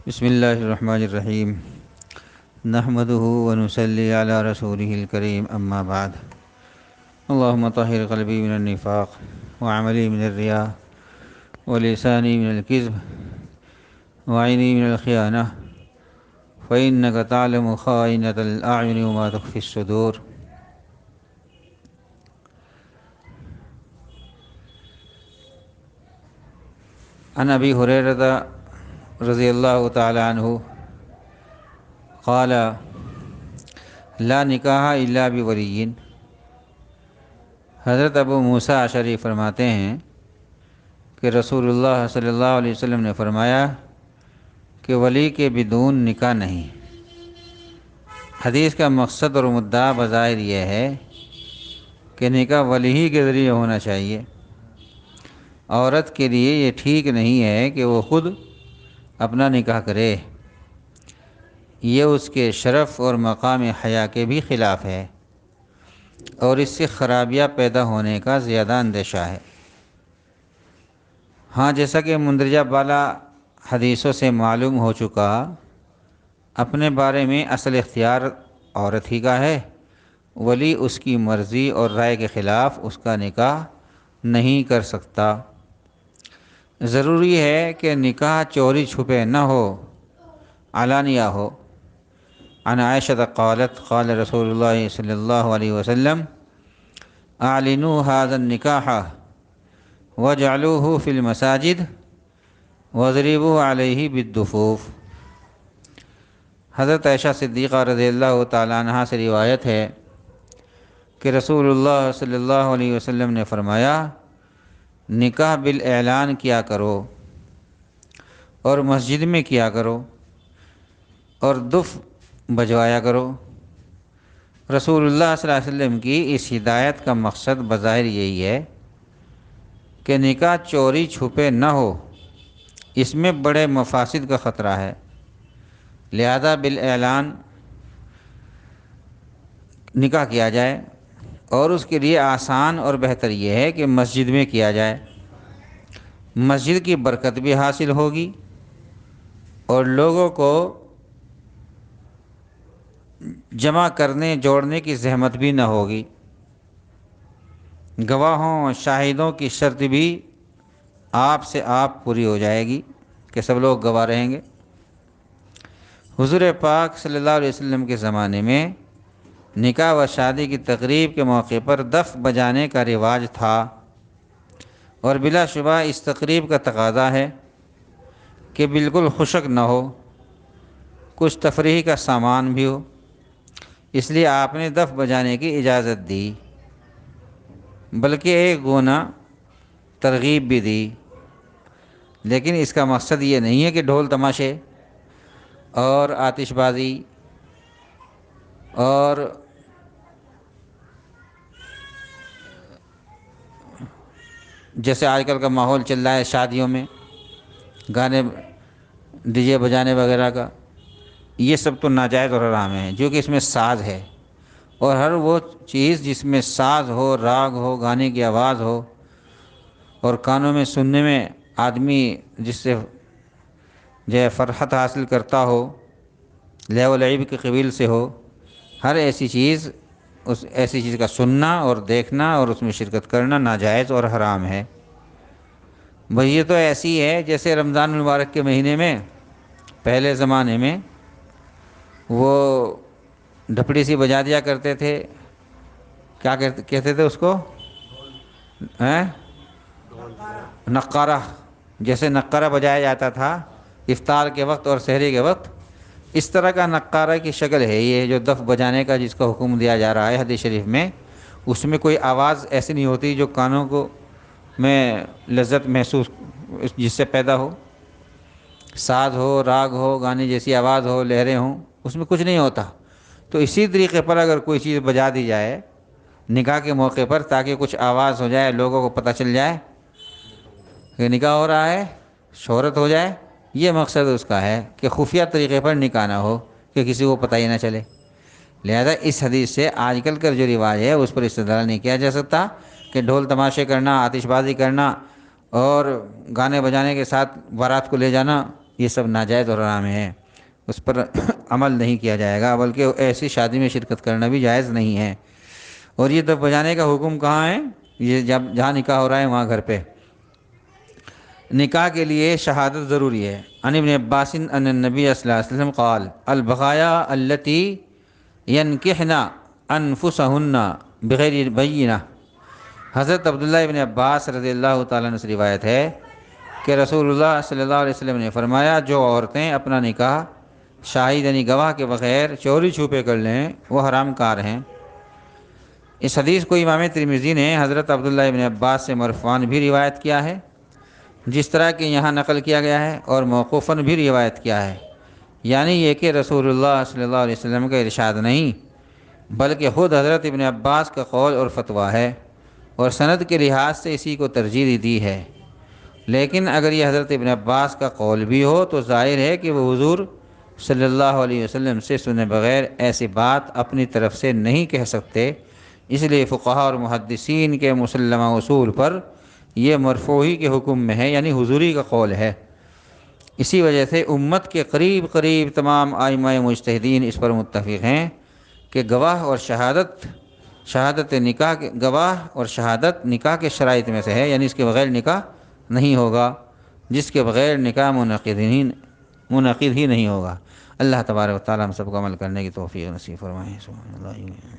بسم اللہ الرحمن الرحیم نحمده ونصلی علی رسوله الکریم اما بعد اللهم طهر قلبی من النفاق وعملی من الریاء ولسانی من الكذب وعینی من الخیانة فإنك تعلم خائنة الأعین وما تخفی الصدور۔ عن ابی ہریرہ رضی اللہ تعالی عنہ قال لا نکاح الا بولی۔ حضرت ابو موسیٰ اشعری فرماتے ہیں کہ رسول اللہ صلی اللہ علیہ وسلم نے فرمایا کہ ولی کے بدون نکاح نہیں۔ حدیث کا مقصد اور مدعا بظاہر یہ ہے کہ نکاح ولی ہی کے ذریعے ہونا چاہیے۔ عورت کے لیے یہ ٹھیک نہیں ہے کہ وہ خود اپنا نکاح کرے، یہ اس کے شرف اور مقام حیا کے بھی خلاف ہے اور اس سے خرابیاں پیدا ہونے کا زیادہ اندیشہ ہے۔ ہاں، جیسا کہ مندرجہ بالا حدیثوں سے معلوم ہو چکا، اپنے بارے میں اصل اختیار عورت ہی کا ہے۔ ولی اس کی مرضی اور رائے کے خلاف اس کا نکاح نہیں کر سکتا۔ ضروری ہے کہ نکاح چوری چھپے نہ ہو، علانیہ ہو۔ عن عائشہ قالت قال رسول اللہ صلی اللہ علیہ وسلم اعلنوا هذا النکاح واجعلوه في المساجد واضربوا علیہ بالدفوف۔ حضرت عائشہ صدیقہ رضی اللہ تعالیٰ عنہ سے روایت ہے کہ رسول اللہ صلی اللہ علیہ وسلم نے فرمایا، نکاح بالاعلان کیا کرو اور مسجد میں کیا کرو اور دف بجوایا کرو۔ رسول اللہ صلی اللہ علیہ وسلم کی اس ہدایت کا مقصد بظاہر یہی ہے کہ نکاح چوری چھپے نہ ہو، اس میں بڑے مفاسد کا خطرہ ہے، لہذا بالاعلان نکاح کیا جائے، اور اس کے لیے آسان اور بہتر یہ ہے کہ مسجد میں کیا جائے۔ مسجد کی برکت بھی حاصل ہوگی اور لوگوں کو جمع کرنے جوڑنے کی زحمت بھی نہ ہوگی۔ گواہوں شاہدوں کی شرط بھی آپ سے آپ پوری ہو جائے گی کہ سب لوگ گواہ رہیں گے۔ حضور پاک صلی اللہ علیہ وسلم کے زمانے میں نکاح و شادی کی تقریب کے موقع پر دف بجانے کا رواج تھا، اور بلا شبہ اس تقریب کا تقاضا ہے کہ بالکل خشک نہ ہو، کچھ تفریح کا سامان بھی ہو، اس لیے آپ نے دف بجانے کی اجازت دی، بلکہ ایک گنا ترغیب بھی دی۔ لیکن اس کا مقصد یہ نہیں ہے کہ ڈھول تماشے اور آتش بازی اور جیسے آج کل کا ماحول چل رہا ہے شادیوں میں گانے ڈی جے بجانے وغیرہ کا، یہ سب تو ناجائز اور حرام ہے، جو کہ اس میں ساز ہے، اور ہر وہ چیز جس میں ساز ہو، راگ ہو، گانے کی آواز ہو اور کانوں میں سننے میں آدمی جس سے جو ہے فرحت حاصل کرتا ہو، لہو و لعب کے قبیل سے ہو، ہر ایسی چیز اس ایسی چیز کا سننا اور دیکھنا اور اس میں شرکت کرنا ناجائز اور حرام ہے۔ بھئی یہ تو ایسی ہے جیسے رمضان المبارک کے مہینے میں پہلے زمانے میں وہ ڈھپڑی سی بجا دیا کرتے تھے، کیا کہتے تھے اس کو؟ نقارہ، جیسے نقارہ بجایا جاتا تھا افطار کے وقت اور سحری کے وقت، اس طرح کا نقارہ کی شکل ہے یہ جو دف بجانے کا جس کا حکم دیا جا رہا ہے حدیث شریف میں۔ اس میں کوئی آواز ایسی نہیں ہوتی جو کانوں کو میں لذت محسوس جس سے پیدا ہو، ساز ہو، راگ ہو، گانے جیسی آواز ہو، لہریں ہوں، اس میں کچھ نہیں ہوتا۔ تو اسی طریقے پر اگر کوئی چیز بجا دی جائے نکاح کے موقع پر تاکہ کچھ آواز ہو جائے، لوگوں کو پتہ چل جائے کہ نکاح ہو رہا ہے، شہرت ہو جائے، یہ مقصد اس کا ہے کہ خفیہ طریقے پر نکاح نہ ہو کہ کسی کو پتہ ہی نہ چلے۔ لہذا اس حدیث سے آج کل کا جو رواج ہے اس پر استدلال نہیں کیا جا سکتا کہ ڈھول تماشے کرنا، آتش بازی کرنا اور گانے بجانے کے ساتھ بارات کو لے جانا یہ سب ناجائز اور حرام ہے، اس پر عمل نہیں کیا جائے گا، بلکہ ایسی شادی میں شرکت کرنا بھی جائز نہیں ہے۔ اور یہ دف بجانے کا حکم کہاں ہے؟ یہ جب جہاں نکاح ہو رہا ہے وہاں گھر پہ۔ نکاح کے لیے شہادت ضروری ہے۔ عن ابن عباس ان النبی صلی اللہ علیہ وسلم قال البغایا التی ینکحن انفسہن بغیر بینہ۔ حضرت عبداللہ ابن عباس رضی اللہ تعالیٰ عنہ سے روایت ہے کہ رسول اللہ صلی اللہ علیہ وسلم نے فرمایا، جو عورتیں اپنا نکاح شاہد یعنی گواہ کے بغیر چوری چھپے کر لیں وہ حرام کار ہیں۔ اس حدیث کو امام ترمذی نے حضرت عبداللہ ابن عباس سے مرفوعاً بھی روایت کیا ہے، جس طرح کہ یہاں نقل کیا گیا ہے، اور موقوفاً بھی روایت کیا ہے، یعنی یہ کہ رسول اللہ صلی اللہ علیہ وسلم کا ارشاد نہیں بلکہ خود حضرت ابن عباس کا قول اور فتویٰ ہے، اور سند کے لحاظ سے اسی کو ترجیح دی ہے۔ لیکن اگر یہ حضرت ابن عباس کا قول بھی ہو تو ظاہر ہے کہ وہ حضور صلی اللہ علیہ وسلم سے سنے بغیر ایسی بات اپنی طرف سے نہیں کہہ سکتے، اس لیے فقہاء اور محدثین کے مسلمہ اصول پر یہ مرفوعی کے حکم میں ہے، یعنی حضوری کا قول ہے۔ اسی وجہ سے امت کے قریب تمام ائمہ مجتہدین اس پر متفق ہیں کہ گواہ اور شہادت نکاح کے شرائط میں سے ہے، یعنی اس کے بغیر نکاح نہیں ہوگا، جس کے بغیر نکاح منعقد ہی نہیں ہوگا۔ اللہ تبارک و تعالی ہم سب کو عمل کرنے کی توفیق نصیب فرمائے۔ سبحان اللہ۔